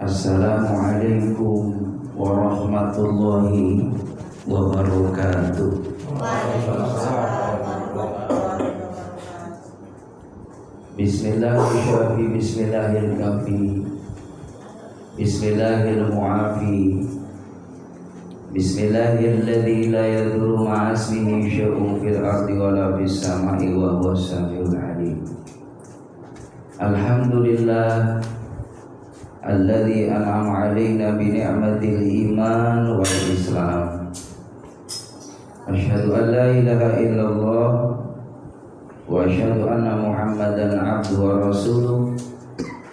Assalamualaikum warahmatullahi wabarakatuh. Bismillahirrahmanirrahim. Bismillahirrahmanirrahim. Bismillahirrahmanirrahim. Bismillahilladzi la yadurru ma'a ismihi syai'un fil ardi wala fis sama'i wa huwas samiul 'alim. Alhamdulillah alladzi an'ama 'alaina bi ni'matil iman wal islam. Asyhadu an la ilaha illallah wa asyhadu anna Muhammadan 'abduhu wa rasuluh.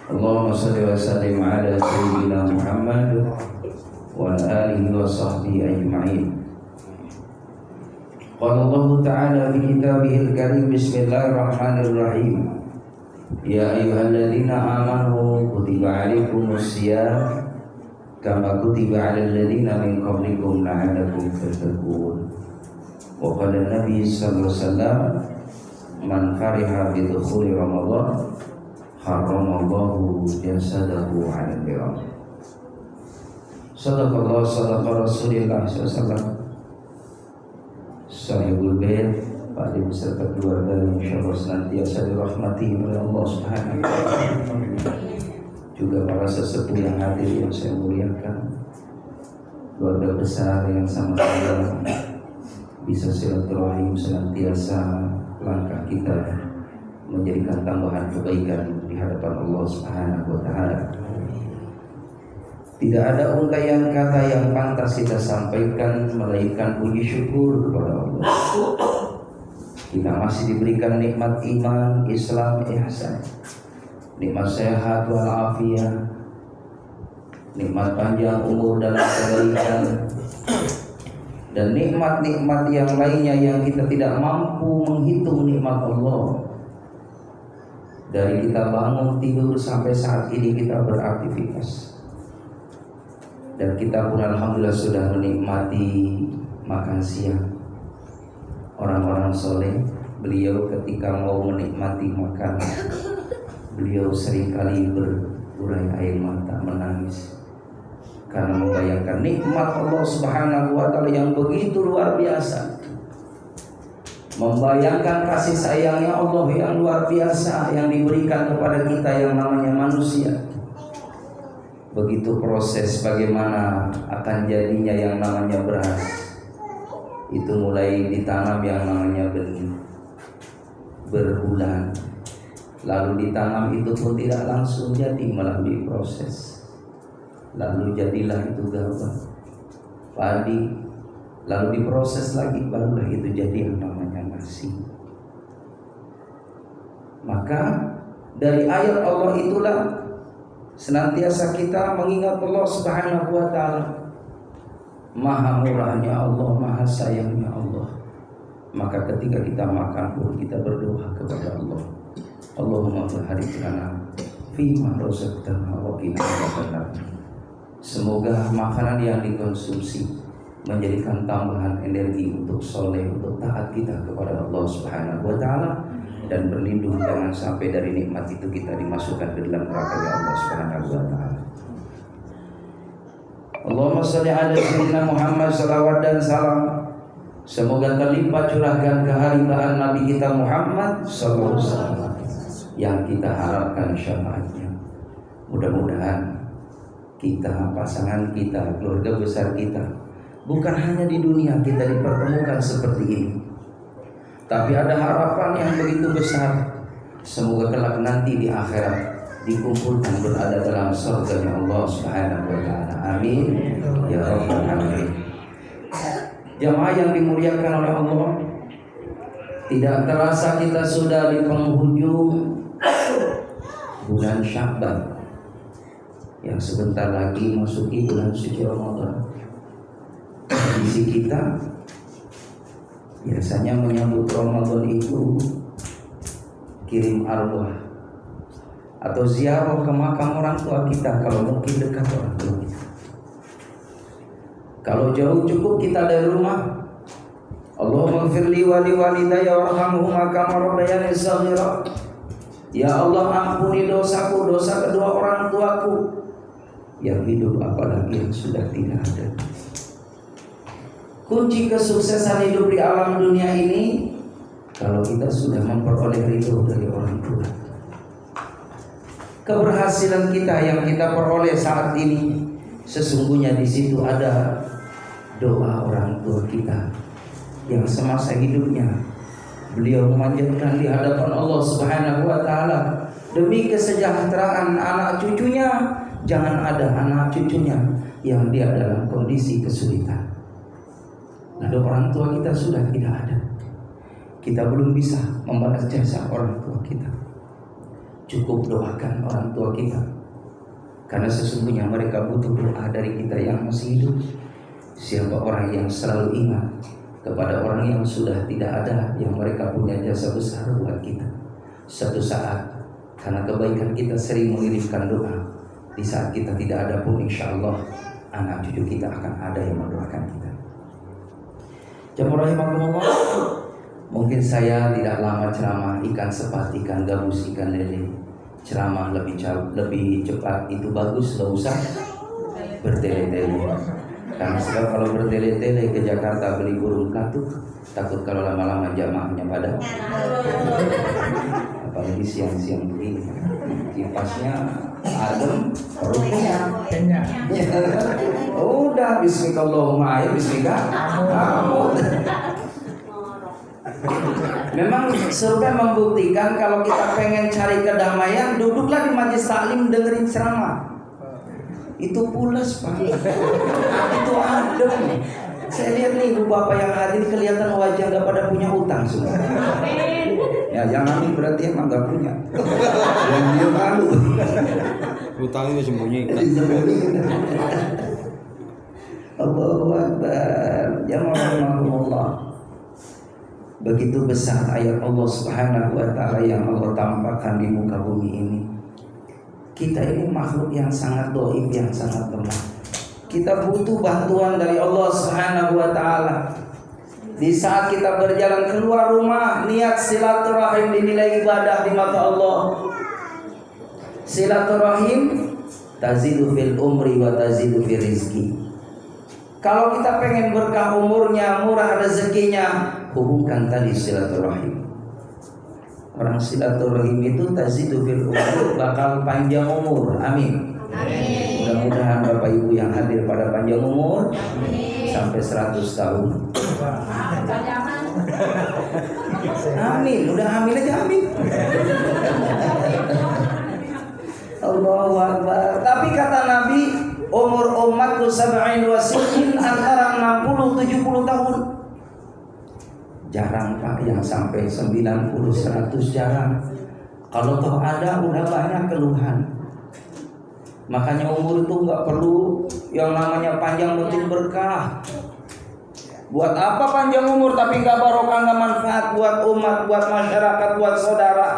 Allahumma shalli wa sallim 'ala sayyidina Muhammad wa alihi wa sahbihi ajma'in. Qala Allah Ta'ala fi kitabihil karim, bismillahirrahmanirrahim. Ya ayyuhalladzina amanu kutiba 'alaikumus syiyam kama kutiba 'alal ladzina min qablikum la'allakum tattaqun. Wa qala Nabi sallallahu alaihi wasallam, man fariha bi dukhuli Ramadan haramallahu jasadahu 'alal nar. Sadaqallah sadaqa Rasulullah sallallahu Sahibul Bait, Pak Di beserta keluarga insyaallah senantiasa dirahmati oleh Allah Subhanahu wa taala. Juga para sesepuh yang hadir yang saya muliakan, keluarga besar yang sama-sama bisa silaturahim, senantiasa langkah kita menjadikan tambahan kebaikan di hadapan Allah Subhanahu wa taala. Tidak ada untaian kata yang pantas kita sampaikan melainkan puji syukur kepada Allah. Kita masih diberikan nikmat iman, Islam, ihsan, nikmat sehat walafiat, nikmat panjang umur dalam kebaikan, dan nikmat-nikmat yang lainnya yang kita tidak mampu menghitung nikmat Allah. Dari kita bangun tidur sampai saat ini kita beraktivitas, dan kita pun alhamdulillah sudah menikmati makan siang. Orang-orang soleh, beliau ketika mau menikmati makanan, beliau seringkali berurai air mata, menangis karena membayangkan nikmat Allah Subhanahu wa taala yang begitu luar biasa. Membayangkan kasih sayangnya Allah yang luar biasa yang diberikan kepada kita yang namanya manusia. Begitu proses bagaimana akan jadinya yang namanya beras, itu mulai ditanam yang namanya benih berbulan, lalu ditanam itu pun tidak langsung jadi melalui proses, lalu jadilah itu gabah, padi, lalu diproses lagi barulah itu jadi yang namanya nasi. Maka dari ayat Allah itulah senantiasa kita mengingat Allah Subhanahu wa taala. Maha murahnya Allah, maha sayangnya Allah. Maka ketika kita makan pun kita berdoa kepada Allah, Allahumma barik lana fima razaqtana wa qina adzabannar. Semoga makanan yang dikonsumsi menjadikan tambahan energi untuk soleh, untuk taat kita kepada Allah Subhanahu wa taala, dan berlindung jangan sampai dari nikmat itu kita dimasukkan ke dalam neraka ya Allah Subhanahu wa taala. Allahumma shalli ala sayyidina Muhammad, salawat dan salam semoga terlimpah curahkan kehadiran Nabi kita Muhammad sallallahu alaihi wasallam yang kita harapkan syafaatnya. Mudah-mudahan kita, pasangan kita, keluarga besar kita, bukan hanya di dunia kita dipertemukan seperti ini, tapi ada harapan yang begitu besar. Semoga kelak nanti di akhirat dikumpulkan berada dalam surganya Allah Subhanahu wa taala. Amin ya rabbal alamin. Jamaah yang dimuliakan oleh Allah, tidak terasa kita sudah di penghujung bulan Sya'ban yang sebentar lagi masuki bulan suci Ramadan. Visi kita biasanya menyambut Ramadan itu kirim arwah atau ziarah ke makam orang tua kita kalau mungkin dekat orang tua kita. Kalau jauh cukup kita dari rumah, Allahumma firli wa li walidayya warhamhuma kama rabbayani shaghira. Ya Allah, ampuni dosaku, dosa kedua orang tuaku, yang hidup apalagi yang sudah tidak ada. Kunci kesuksesan hidup di alam dunia ini, kalau kita sudah memperoleh ridho dari orang tua. Keberhasilan kita yang kita peroleh saat ini, sesungguhnya di situ ada doa orang tua kita yang semasa hidupnya beliau memanjatkan di hadapan Allah Subhanahu wa taala demi kesejahteraan anak cucunya, jangan ada anak cucunya yang dia dalam kondisi kesulitan. Lalu orang tua kita sudah tidak ada. Kita belum bisa membalas jasa orang tua kita. Cukup doakan orang tua kita, karena sesungguhnya mereka butuh doa dari kita yang masih hidup. Siapa orang yang selalu ingat kepada orang yang sudah tidak ada, yang mereka punya jasa besar buat kita. Suatu saat, karena kebaikan kita sering mengirimkan doa, di saat kita tidak ada pun insya Allah anak cucu kita akan ada yang mendoakan kita. Jemaah rahimakumullah, mungkin saya tidak lama ceramah ikan sepat, ikan gabus, ikan lele. Ceramah lebih cepat itu bagus, gak usah bertele-tele. Karena sebab kalau bertele-tele ke Jakarta beli burung katuk, takut kalau lama-lama jamaahnya pada. Apalagi siang-siang begini, kipasnya adem, perutnya kenyang. Udah, bismillahirrahmanirrahim, bismillah. Memang surga membuktikan kalau kita pengen cari kedamaian, duduklah di majelis taklim dengerin ceramah. Itu pulas Pak, itu adem. Saya lihat nih ibu bapak yang hadir kelihatan wajah gak pada punya utang semua. Ya yang amin berarti emang gak punya. Yang dia malu. Utangnya sembunyikan. Allahu Akbar. Jamaah. Begitu besar ayat Allah Subhanahu wa taala yang Allah tampakkan di muka bumi ini. Kita ini makhluk yang sangat dhaif, yang sangat lemah. Kita butuh bantuan dari Allah Subhanahu wa taala. Di saat kita berjalan keluar rumah, niat silaturahim dinilai ibadah di mata Allah. Silaturahim tazidu fil umri wa tazidu fil rizki. Kalau kita pengen berkah umurnya, murah rezekinya, hubungkan tali silaturahim. Orang silaturahim itu tazidu fil umur, bakal panjang umur. Amin. Amin. Mudah-mudahan Bapak Ibu yang hadir pada panjang umur. Amin. Sampai 100 tahun. Amin. Udah amin aja amin. Allahu Akbar. Tapi kata Nabi, umur umatku sab'in wa sittin, antara 60-70 tahun. Jarang Pak yang sampai 90-100, jarang. Kalau toh ada udah banyak keluhan. Makanya umur itu gak perlu yang namanya panjang penting berkah. Buat apa panjang umur tapi gak barokah, gak manfaat buat umat, buat masyarakat, buat saudara.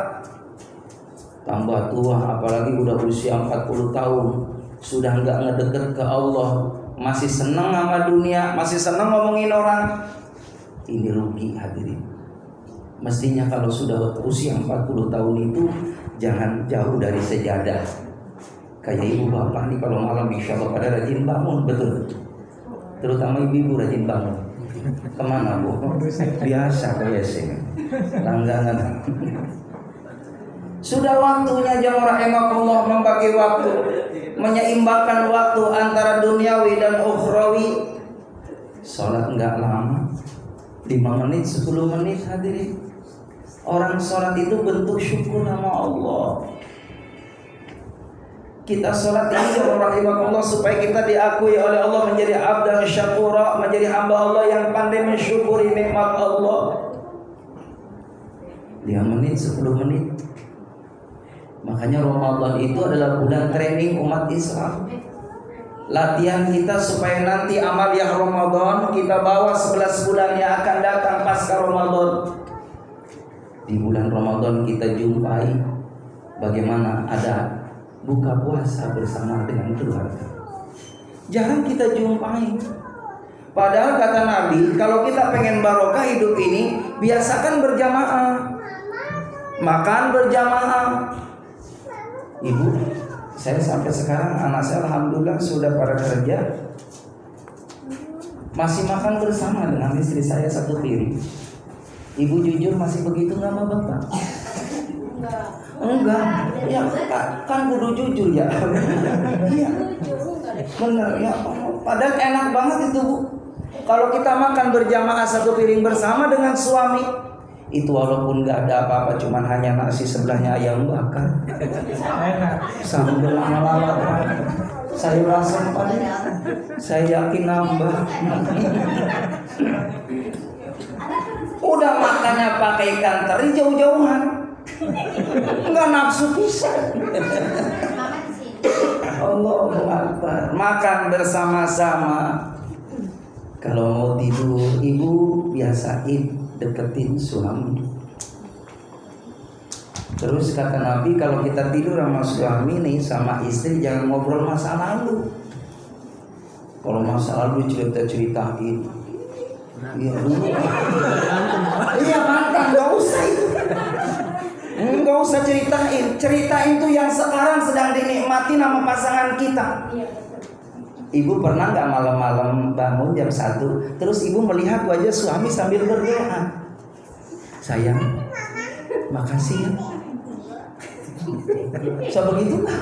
Tambah tua apalagi udah usia 40 tahun, sudah gak ngedeket ke Allah, masih seneng sama dunia, masih seneng ngomongin orang. Ini rugi hadirin. Mestinya kalau sudah usia 40 tahun itu jangan jauh dari sejadah. Kayak ibu bapak nih kalau malam insya Allah pada rajin bangun, betul. Terutama ibu rajin bangun. Kemana Bu? Biasa kayak sih, langganan. Sudah waktunya jamaah rahimakumullah membagi waktu, menyeimbangkan waktu antara duniawi dan ukhrawi. Salat enggak lama, 5 menit, 10 menit hadirin. Orang salat itu bentuk syukur sama Allah. Kita salat ini jamaah rahimakumullah supaya kita diakui oleh Allah menjadi abdan syakura, menjadi hamba Allah yang pandai mensyukuri nikmat Allah. 5 menit, 10 menit. Makanya Ramadan itu adalah bulan training umat Islam. Latihan kita supaya nanti amaliyah Ramadan kita bawa 11 bulan yang akan datang pasca Ramadan. Di bulan Ramadan kita jumpai bagaimana ada buka puasa bersama dengan keluarga. Jarang kita jumpai. Padahal kata Nabi, kalau kita pengen barokah hidup ini, biasakan berjamaah. Makan berjamaah. Ibu, Saya sampai sekarang anak saya alhamdulillah sudah pada kerja, masih makan bersama dengan istri saya satu piring. Ibu jujur masih begitu nggak sama bapak? Enggak. Ya kan kudu jujur ya. Iya. Benar ya. Padahal enak banget itu Bu. Kalau kita makan berjamaah satu piring bersama dengan suami, itu walaupun nggak ada apa-apa, cuman hanya nasi sebelahnya ayam bakar, sambil lama-lama saya rasa saya yakin nambah. Udah makannya pakai ikan teri jauh-jauhan, nggak nafsu pisah. Allahu Akbar. Makan bersama-sama. Kalau mau tidur, ibu biasain deketin suami. Terus kata Nabi, kalau kita tidur sama suami nih, sama istri, jangan ngobrol masa lalu. Kalau masa lalu cerita-ceritain, iya dulu, iya mantan, nggak usah itu, nggak usah ceritain tuh yang sekarang sedang dinikmati sama pasangan kita. Ibu pernah nggak malam-malam bangun jam 1, terus ibu melihat wajah suami sambil berdoa, sayang, makasih ya. So begitu lah.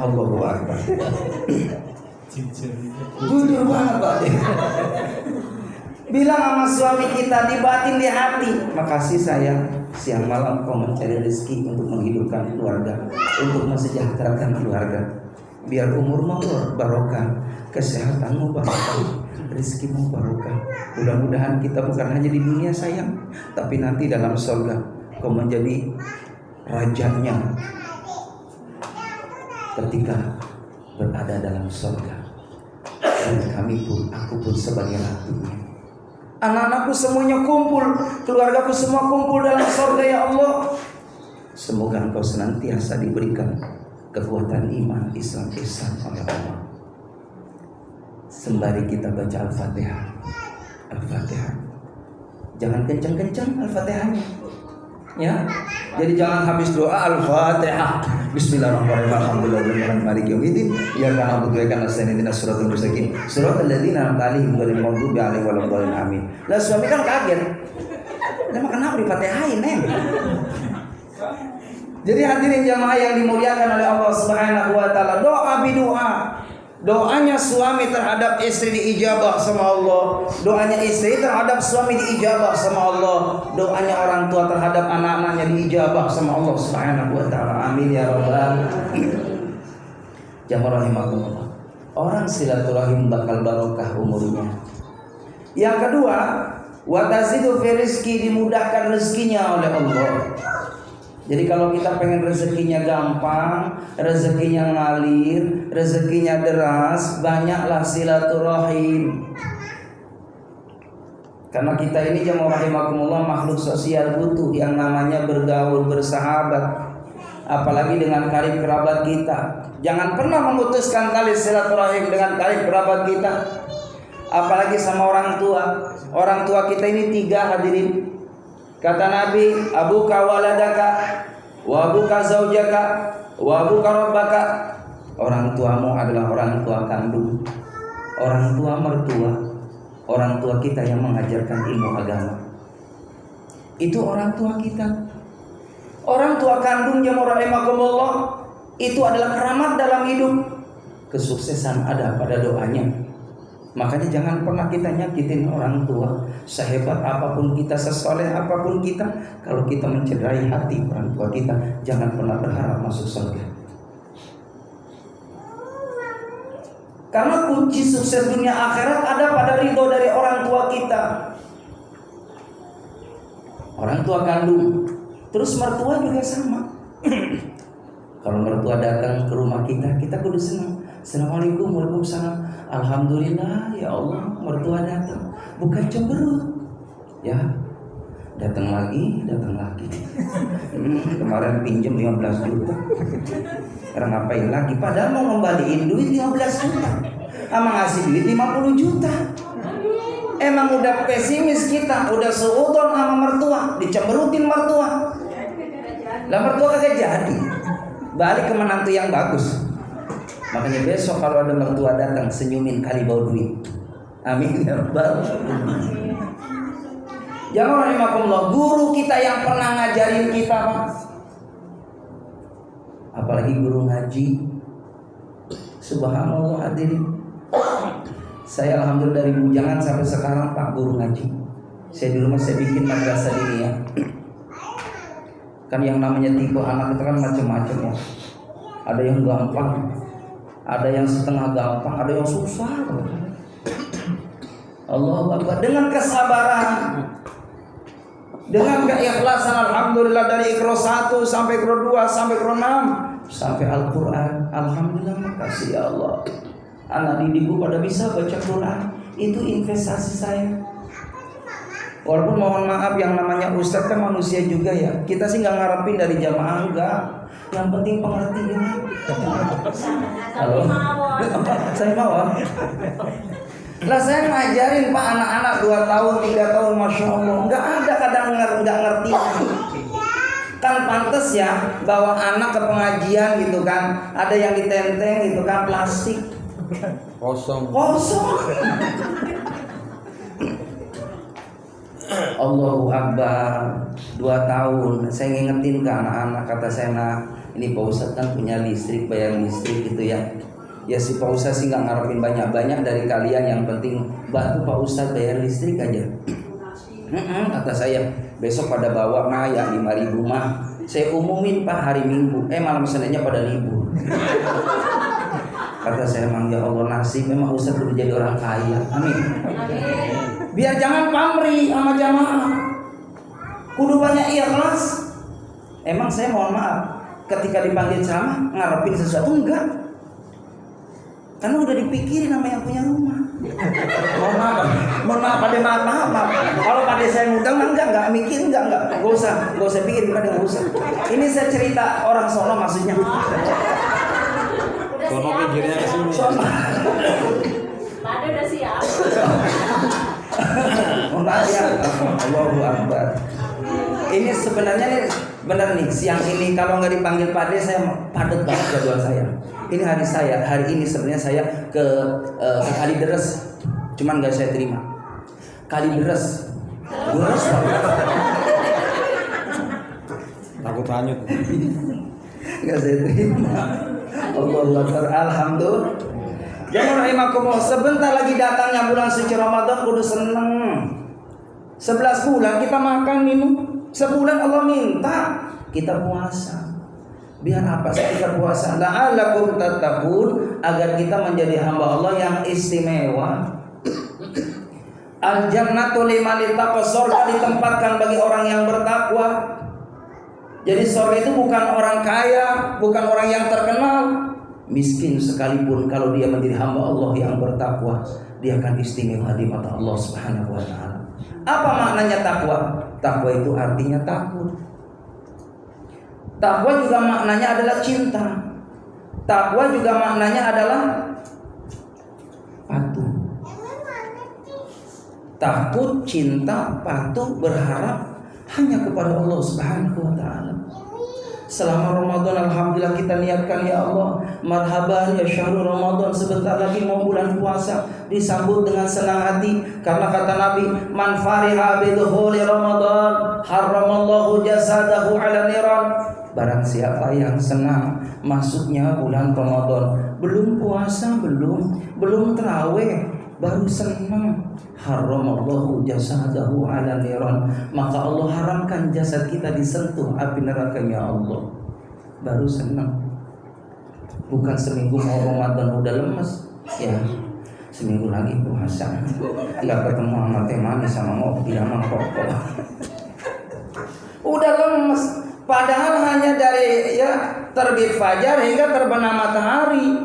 Allahu Akbar. Jujur banget Pak. Bilang sama suami kita di batin di hati, makasih sayang, siang malam kau mencari rezeki untuk menghidupkan keluarga, untuk mensejahterakan keluarga. Biar umurmu barokah, kesehatanmu barokah, rezekimu barokah. Mudah-mudahan kita bukan hanya di dunia sayang, tapi nanti dalam surga kau menjadi rajanya ketika berada dalam surga. Dan kami pun, aku pun sebagai ratunya. Anak-anakku semuanya kumpul, keluargaku semua kumpul dalam surga ya Allah. Semoga engkau senantiasa diberikan kekuatan iman, Islam oleh Allah. Sembari kita baca Al-Fatihah, Al-Fatihah, jangan kencang-kencang Al-Fatihahnya, ya. Jadi jangan habis doa Al-Fatihah, Bismillahirrahmanirrahim, Alhamdulillahirabbil maliki yaumiddin, ya kana bukan asnina suratul mustaqim, suratul ladzina an'amta 'alaihim ghairil maghdubi 'alaihim waladdallin, amin. Lah suami kan kaget, "Lah kenapa difatihain, Neng?" Jadi hadirin jamaah yang dimuliakan oleh Allah Subhanahu wa taala, doa bidoa. Doanya suami terhadap istri diijabah sama Allah. Doanya istri terhadap suami diijabah sama Allah. Doanya orang tua terhadap anak-anaknya diijabah sama Allah Subhanahu wa taala. Amin ya rabbal alamin. Jamaah rahimakumullah. Orang silaturahim bakal barokah umurnya. Yang kedua, wa tazidu fi rizqi, dimudahkan rezekinya oleh Allah. Jadi kalau kita pengen rezekinya gampang, rezekinya ngalir, rezekinya deras, banyaklah silaturahim. Karena kita ini jamaah rahimakumullah makhluk sosial, butuh yang namanya bergaul, bersahabat. Apalagi dengan karib kerabat kita. Jangan pernah memutuskan tali silaturahim dengan karib kerabat kita. Apalagi sama orang tua. Orang tua kita ini 3 hadirin. Kata Nabi, abuka waladaka, wa abuka zaujaka, wa abuka rabbaka. Orang tuamu adalah orang tua kandung, orang tua mertua, orang tua kita yang mengajarkan ilmu agama. Itu orang tua kita. Orang tua kandung jamaah rahimakumullah, itu adalah keramat dalam hidup. Kesuksesan ada pada doanya. Makanya jangan pernah kita nyakitin orang tua. Sehebat apapun kita, sesoleh apapun kita, kalau kita mencederai hati orang tua kita, jangan pernah berharap masuk surga. Karena kunci sukses dunia akhirat ada pada ridho dari orang tua kita. Orang tua kandung, terus mertua juga sama. Kalau mertua datang ke rumah kita, kita kudu senang. Assalamualaikum, waalaikumsalam. Alhamdulillah ya Allah, mertua datang, bukan cemberut, ya. Datang lagi. Kemarin pinjam 15 juta. Sekarang ngapain lagi? Padahal mau ngembaliin duit 15 juta. Ama ngasih duit 50 juta. Emang udah pesimis kita, udah seudon sama mertua, dicemberutin mertua. Lah mertua kagak jadi. balik ke menantu yang bagus. Makanya besok kalau ada mertua datang, senyumin kali bawa duit. Amin ya rabbal alamin. Jangan rahimakumullah, guru kita yang pernah ngajarin kita, Pak. Apalagi guru ngaji. Subhanallah hadirin. Saya alhamdulillah dari bujangan sampai sekarang Pak guru ngaji. Saya di rumah saya bikin madrasah diniyah. Kan yang namanya tipe anak itu kan macam-macam ya. Ada yang gampang, ada yang setengah gampang, ada yang susah. Allahu Akbar. Dengan kesabaran, dengan keikhlasan, alhamdulillah dari Iqra 1 sampai Iqra 2 sampai Iqra 6 sampai Al-Quran. Alhamdulillah, makasih ya Allah. Anak didikku pada bisa baca Quran. Itu investasi saya. Walaupun mohon maaf yang namanya ustadz kan manusia juga ya. Kita sih nggak ngarepin dari jamaah, enggak. Yang penting pengertian. Halo. Saya mau. Lah saya ngajarin Pak anak-anak 2 tahun 3 tahun, masya Allah. Nggak ada kadang nggak ngerti. Kan pantas ya bawa anak ke pengajian gitu kan. Ada yang ditenteng gitu kan, plastik. Kosong. Allahu Akbar. 2 tahun saya ngingetin ke anak-anak, kata saya, nah ini Pak Ustadz kan punya listrik, bayar listrik gitu ya. Ya si Pak Ustadz sih nggak ngarepin banyak-banyak dari kalian, yang penting bantu Pak Ustadz bayar listrik aja. Kata saya, besok pada bawa mah ya 5.000 mah. Saya umumin Pak hari Minggu, malam Seninnya pada libur. Kata saya, emang ya Allah nasib memang Ustadz udah jadi orang kaya. Amin. Biar jangan pamrih sama jamaah, kudu banyak ikhlas. Emang saya mohon maaf, ketika dipanggil ceramah ngarepin sesuatu enggak? Karena udah dipikirin sama yang punya rumah. Mohon maaf, pada maaf. Kalau pada saya ngundang enggak mikir, enggak usah pikirin, pada enggak usah. Ini saya cerita orang sono maksudnya. Sono pikirnya ke sini. Pada udah siap. Mohon maaf ya. Allahu Akbar. Ini sebenarnya nih benar nih, siang ini kalau nggak dipanggil Pak De saya padat banget jadwal saya. Ini hari ini sebenarnya saya ke Kalideres, cuman nggak saya terima. Kalideres, Gores Pak. Takut hanyut. Nggak saya terima. Allahu Akbar. Alhamdulillah. Jangan rahimakumullah, sebentar lagi datangnya bulan suci Ramadan, kudu seneng. 11 bulan kita makan minum, sebulan Allah minta kita puasa. Biar apa sih kita puasa? La'allakum tattaqun, agar kita menjadi hamba Allah yang istimewa. Al-jannatu liman ittaqa, surga ditempatkan bagi orang yang bertakwa. Jadi surga itu bukan orang kaya, bukan orang yang terkenal. Miskin sekalipun kalau dia menjadi hamba Allah yang bertakwa, dia akan istimewa di mata Allah Subhanahu wa taala. Apa maknanya takwa? Takwa itu artinya takut. Takwa juga maknanya adalah cinta. Takwa juga maknanya adalah patuh. Takut, cinta, patuh, berharap hanya kepada Allah Subhanahu wa taala. Selama Ramadan alhamdulillah kita niatkan, ya Allah, marhaban ya syahrul Ramadan, sebentar lagi mau bulan puasa, disambut dengan senang hati karena kata Nabi, man fariha bidkhuli Ramadan haramallahu jasadahu 'ala niran. Barang siapa yang senang masuknya bulan Ramadan, belum puasa, belum tarawih, baru senang, haramallahu jasadahu 'ala niran, maka Allah haramkan jasad kita disentuh api nerakanya Allah. Baru senang. Bukan seminggu mau Ramadan udah lemes, ya seminggu lagi puasa, nggak ketemu sama teh manis sama ngopi sama rokok, udah lemes. Padahal hanya dari terbit fajar hingga terbenam matahari.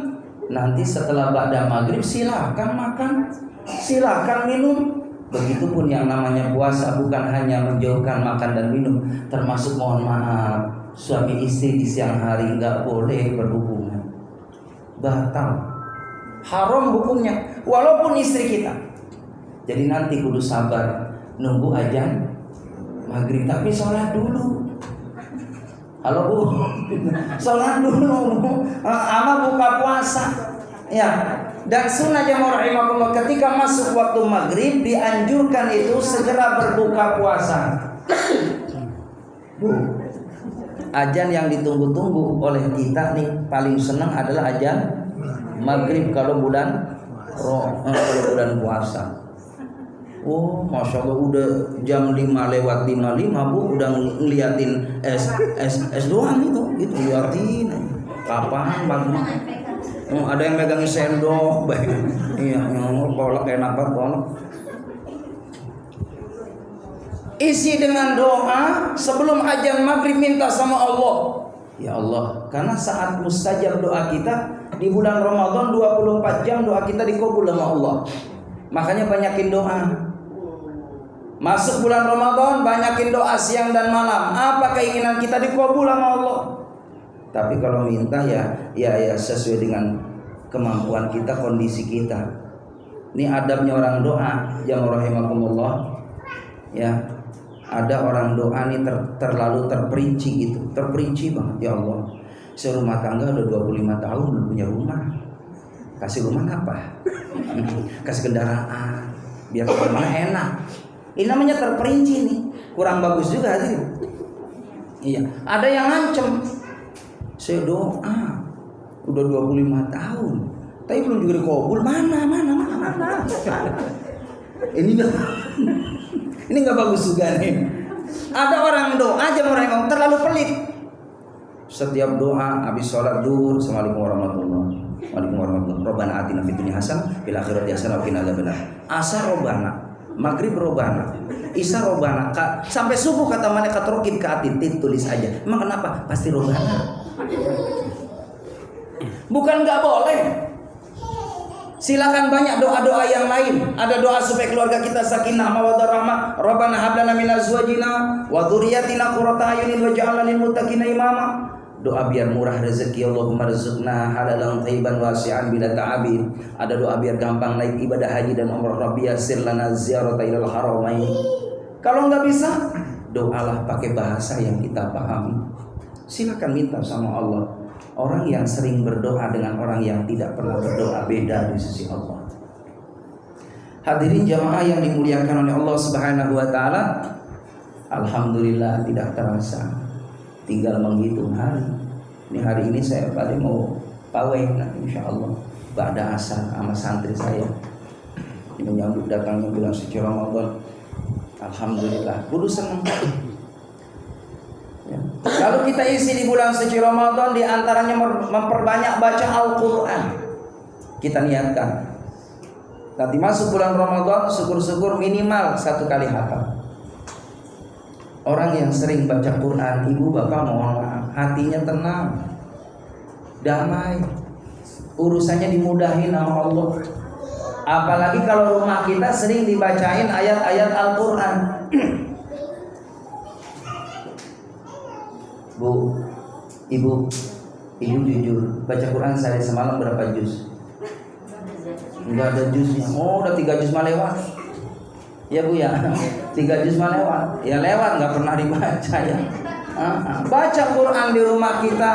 Nanti setelah ba'da maghrib silakan makan, silakan minum. Begitupun yang namanya puasa, bukan hanya menjauhkan makan dan minum, termasuk mohon maaf, suami istri di siang hari nggak boleh berhubungan, batal, haram hukumnya, walaupun istri kita. Jadi nanti kudu sabar nunggu azan maghrib, tapi sholat dulu. Halo Bu, sholat dulu, ama buka puasa. Ya, dan sunnah jamaah rahimakumullah, ketika masuk waktu maghrib dianjurkan itu segera berbuka puasa. Bu, ajan yang ditunggu-tunggu oleh kita nih paling senang adalah ajan maghrib kalau bulan puasa. Oh, masya Allah, udah jam 5 lewat 55 Bu, udah ngeliatin es doang itu liatin kapan maghrib. Ada yang megangin sendok, iya, kolak enak banget kolak. Isi dengan doa sebelum azan maghrib, minta sama Allah. Ya Allah, karena saat mustajab doa kita di bulan Ramadan 24 jam doa kita dikabul sama Allah. Makanya banyakin doa. Masuk bulan Ramadan banyakin doa siang dan malam. Apa keinginan kita dikabul sama Allah. Tapi kalau minta ya sesuai dengan kemampuan kita, kondisi kita. Ini adabnya orang doa, jamaah rahimakumullah. Ya, ada orang doa nih terlalu terperinci gitu, terperinci banget. Ya Allah, serumah tangga udah 25 tahun belum punya rumah. Kasih rumah apa? Kasih kendaraan, biar kemana enak. Ini namanya terperinci nih, kurang bagus juga sih. Iya, ada yang ngancem. Saya doa udah 25 tahun, tapi belum juga dikabul. Mana. Ini nggak bagus juga nih. Ada orang doa aja orang terlalu pelit. Setiap doa habis sholat zuhur, assalamualaikum warahmatullahi wabarakatuh. Robbana atina fid dunya hasanah, fil akhirati hasanah wa qina adzabannar. Asar robbana, maghrib robbana, isya robbana, sampai subuh kata malaikat rokib ke hati, tulis aja. Emang kenapa? Pasti robbana. Bukan nggak boleh. Silakan banyak doa-doa yang lain. Ada doa supaya keluarga kita sakinah mawaddah rahmah. Rabbana hab lana min azwajina wa dzurriyyatina qurrata a'yunin waj'alna lil muttaqina imama. Doa biar murah rezeki, Allahumma rizqna halalan thayyiban wasi'an bila ta'abin. Ada doa biar gampang naik ibadah haji dan umrah. Rabbi yassir lana ziyarata ilal haramain. Kalau nggak bisa, doalah pakai bahasa yang kita pahami. Silakan minta sama Allah. Orang yang sering berdoa dengan orang yang tidak pernah berdoa beda di sisi Allah. Hadirin jamaah yang dimuliakan oleh Allah Subhanahu wa taala, alhamdulillah tidak terasa tinggal menghitung hari. Ini hari ini saya tadi mau pawai nanti insyaallah ba'da asar sama santri saya. Ini menyambut datangnya bulan suci Ramadan. Alhamdulillah, kudu senang. Ya. Kalau kita isi di bulan suci Ramadan, di antaranya memperbanyak baca Al-Quran. Kita niatkan nanti masuk bulan Ramadan, syukur-syukur minimal 1 kali hafal. Orang yang sering baca Quran, ibu bapak mohon maaf, hatinya tenang, damai, urusannya dimudahin sama Allah. Apalagi kalau rumah kita sering dibacain ayat-ayat Al-Quran. Bu, ibu jujur, baca Quran sehari semalam berapa juz? Enggak ada juznya. Oh, udah 3 juz mah lewat. Ya Bu ya, 3 juz mah lewat. Ya lewat, nggak pernah dibaca ya. Baca Quran di rumah kita.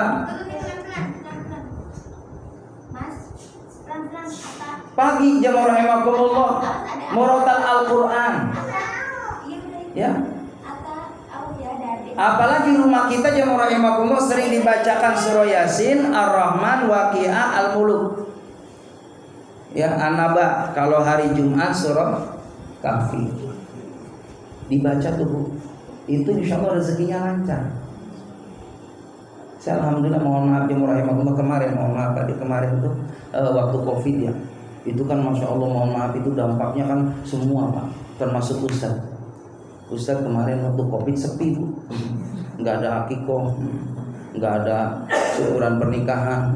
Pagi jamaah rahimakumullah, murotal Al-Quran. Ya. Apalagi rumah kita jamaah rahimakumullah sering dibacakan surah Yasin, Ar-Rahman, Waqiah, Al-Muluk. Ya, An-Naba. Kalau hari Jumat surah Kahfi. Dibaca tuh Bu. Itu insyaallah rezekinya lancar. Saya alhamdulillah, mohon maaf jamaah rahimakumullah, kemarin mohon maaf tadi kemarin tuh waktu Covid ya. Itu kan masya Allah, mohon maaf, itu dampaknya kan semua Pak, termasuk Ustadz kemarin waktu Covid sepi Bu, nggak ada akikoh, nggak ada syukuran pernikahan,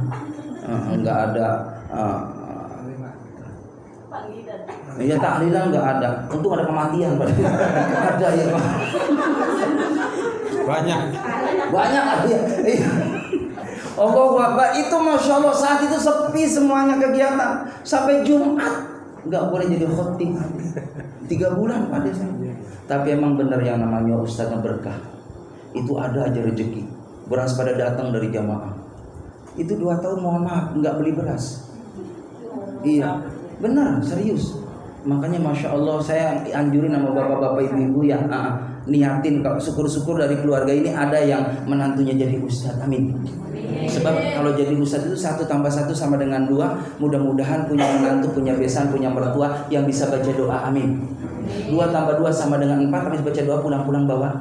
nggak ada ya tahlilan nggak ada. Untung ada kematian Pak. Ada ya Pak. Banyak ada ya. Allahu Akbar. Itu masya Allah saat itu sepi semuanya kegiatan sampai Jumat nggak boleh jadi khotib. 3 bulan pada saya. Tapi emang benar yang namanya ustaznya berkah. Itu ada aja rezeki. beras pada datang dari jamaah. Itu 2 tahun mohon maaf nggak beli beras. Iya, benar, serius. Makanya Masya Allah saya anjurin sama bapak-bapak ibu-ibu yang niatin kalau syukur-syukur dari keluarga ini ada yang menantunya jadi ustadz. Amin. Sebab kalau jadi ustadz itu 1 tambah 1 sama dengan 2. Mudah-mudahan punya menantu, punya besan, punya mertua yang bisa baca doa. Amin. 2 tambah 2 sama dengan 4. Habis baca doa pulang-pulang bawa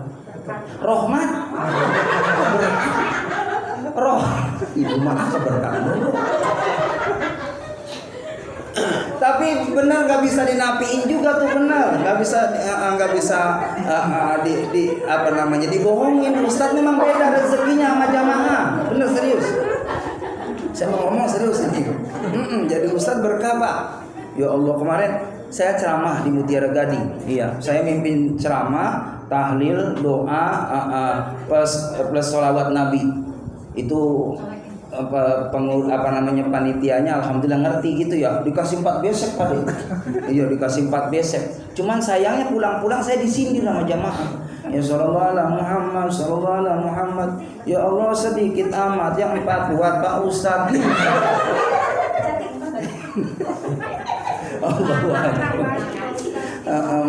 rahmat. Roh ibu maaf keberkahan. Tapi benar nggak bisa dinapiin juga tuh, benar nggak bisa apa namanya dibohongin. Ustadz memang beda rezekinya sama jamaah, benar serius. Saya mau ngomong serius ini. Jadi ustadz berkah Pak. Ya Allah, kemarin saya ceramah di Mutiara Gading. Iya, saya mimpin ceramah, tahlil, doa, plus sholawat Nabi. Itu panitianya alhamdulillah ngerti gitu ya, dikasih 4 besek Pak. Iya, dikasih 4 besek. Cuman sayangnya pulang-pulang saya disindir sama jamaah. Ya sallallahu ala Muhammad, sallallahu ala Muhammad. Ya Allah, sedikit amat yang 4 buat Pak Ustaz.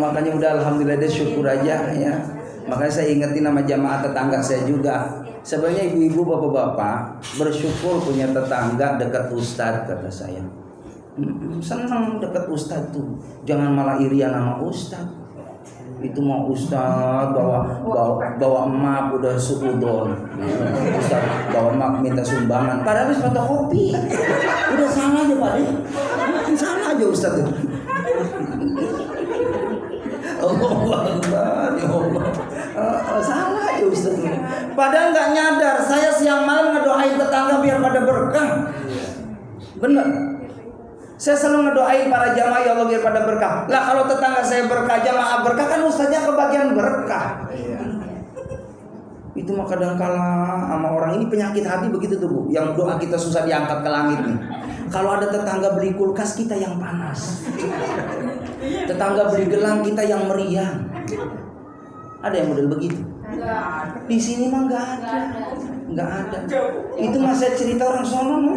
Makanya udah alhamdulillah deh, syukur aja ya. Makanya saya ingetin nama jamaah tetangga saya juga. Sebenarnya ibu-ibu, bapak-bapak bersyukur punya tetangga dekat ustadz, kata saya. Senang dekat ustadz tuh. Jangan malah irian sama ustadz. Itu mau ustadz bawa emak udah suudon. Ustadz bawa emak minta sumbangan. Padahal habis fotokopi. Udah salah aja Pak. Salah aja ustadz tuh. Allah, ya Allah. Salah aja ustaz. Padahal nggak nyadar, saya siang malam ngedoain tetangga biar pada berkah. Bener. Saya selalu ngedoain para jamaah, ya Allah biar pada berkah. Lah kalau tetangga saya berkah, jamaah berkah, kan ustaznya kebagian berkah. Itu mah kadang-kala sama orang ini penyakit hati begitu tuh Bu. Yang doa kita susah diangkat ke langit nih. Kalau ada tetangga beli kulkas, kita yang panas. Tetangga beli gelang, kita yang meriang. Ada yang model begitu? Di sini mah nggak ada. Itu mah saya cerita orang sono.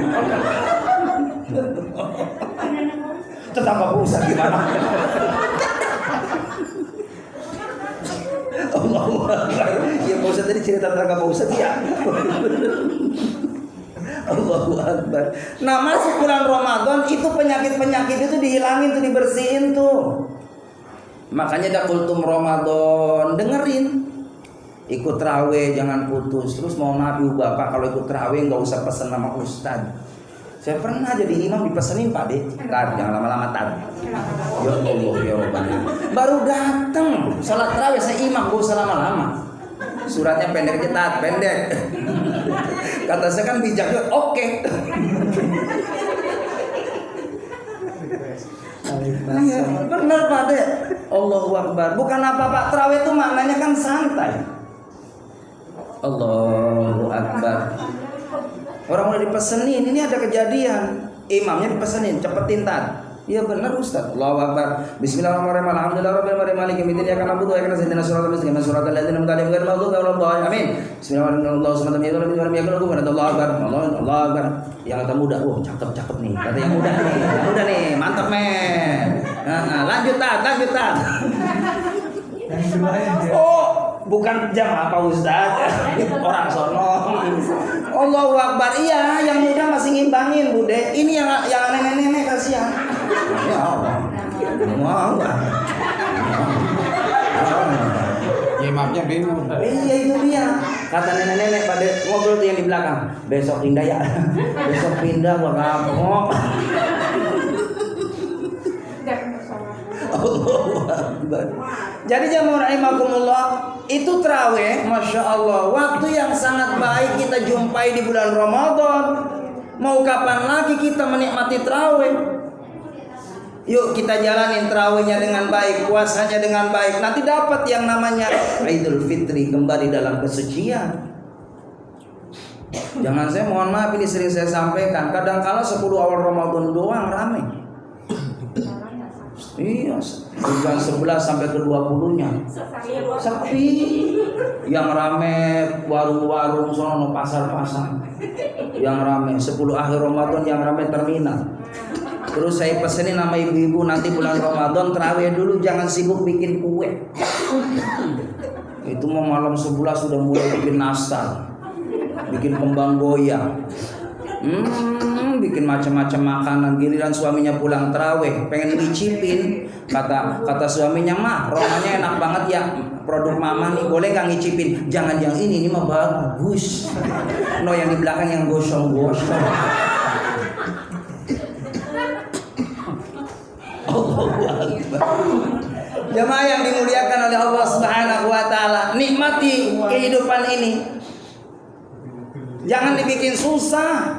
Tetangga Pak Ustaz gimana? Allahu Akbar. Ya Pak Ustaz tadi cerita tetangga Pak Ustaz ya. Allahu Akbar. Nah, masuk bulan Ramadan itu penyakit-penyakit itu dihilangin tuh, dibersihin tuh. Makanya ada kultum Ramadan, dengerin. Ikut raweh jangan putus. Terus mohon maaf ibu bapak, kalau ikut raweh nggak usah pesen nama ustad. Saya pernah jadi imam dipesenin Pak De, tar jangan lama-lama tar. Ya Allah ya Rabbana. Baru datang salat raweh saya imam, gak usah lama-lama. Suratnya pendek aja, tat pendek. Kata saya kan bijak, oke. Benar Pak De. Allahu Akbar. Bukan apa-apa, tarawih itu maknanya kan santai. Allahu Akbar. Orang udah dipesenin, ini ada kejadian. Imamnya dipesenin, cepetin tat. Iya benar Ustaz. Allahu Akbar. Bismillahirrahmanirrahim. Alhamdulillahirabbil alamin. Maliki yaumiddin. Iyyaka na'budu wa iyyaka nasta'in. Ihdinas siratal mustaqim. Siratal ladzina an'amta 'alaihim ghairil maghdubi 'alaihim waladdallin. Amin. Bismillahirrahmanirrahim. Allahu samad lam yalid walam yulad walam yakul lahu kufuwan ahad. Allahu Akbar. Allahu Akbar. Yang kata muda, wah cakep nih. Kata yang muda nih, mantap men. Lanjut tat. Oh, bukan jam apa Ustaz? Orang sono. Allahu Akbar. Iya, yang muda masih ngimbangin, Bude. Ini yang nenek-nenek kasihan. Ya Allah. Wow. Ya maafnya bingung. Iya itu dia. Kata nenek-nenek pada ngobrol tuh yang di belakang. Besok pindah ya. Besok pindah gua kapok. Jadi jamaah rahimakumullah, itu tarawih, masya Allah, waktu yang sangat baik kita jumpai di bulan Ramadan. Mau kapan lagi kita menikmati tarawih? Yuk kita jalanin tarawihnya dengan baik, puasanya dengan baik. Nanti dapat yang namanya Idul Fitri, kembali dalam kesucian. Jangan, saya mohon maaf ini sering saya sampaikan, kadang kala 10 awal Ramadan doang rame. Iya, jam 11 sampai ke 20-nya. Sepi. Yang rame warung-warung sono, pasar-pasar. Yang rame 10 akhir Ramadan yang rame terminal. Terus saya pesenin sama ibu-ibu, nanti bulan Ramadan terawih dulu, jangan sibuk bikin kue. Itu mau malam 11 sudah mulai bikin nastar, bikin kembang goyang, bikin macam-macam makanan. Giliran suaminya pulang terawih pengen ngicipin, kata suaminya, mah romanya enak banget ya, produk mama nih, boleh gak ngicipin? Jangan yang ini mah bagus. No, yang di belakang yang gosong-gosong. Jemaah yang dimuliakan oleh Allah Subhanahu wa taala, nikmati kehidupan ini. Jangan dibikin susah,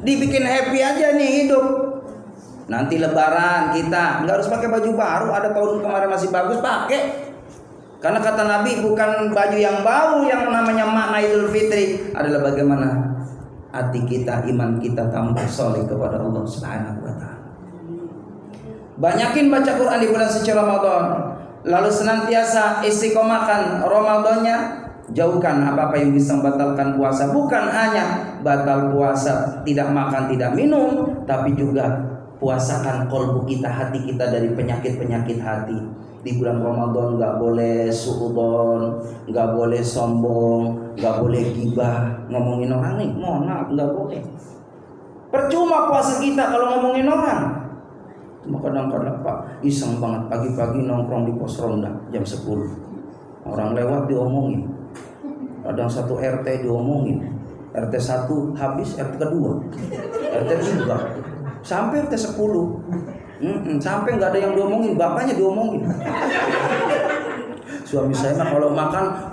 dibikin happy aja nih hidup. Nanti lebaran kita nggak harus pakai baju baru, ada tahun kemarin masih bagus pakai. Karena kata Nabi, bukan baju yang baru yang namanya makna Idul Fitri, adalah bagaimana hati kita, iman kita tambah soleh kepada Allah Subhanahu wa taala. Banyakin baca Quran di bulan suci Ramadan, lalu senantiasa istiqomahkan Ramadannya, jauhkan apa-apa yang bisa membatalkan puasa. Bukan hanya batal puasa, tidak makan, tidak minum, tapi juga puasakan kolbu kita, hati kita dari penyakit-penyakit hati. Di bulan Ramadan nggak boleh suudzon, nggak boleh sombong, nggak boleh gibah, ngomongin orang nih, mohon maaf, nggak boleh. Percuma puasa kita kalau ngomongin orang. Cuma kadang-kadang Pak iseng banget pagi-pagi nongkrong di pos ronda jam 10. Orang lewat diomongin. Kadang satu RT diomongin. RT 1 habis, RT kedua, RT 3, sampai RT 10. Sampai nggak ada yang diomongin, bapaknya diomongin. Suami saya mah kalau makan,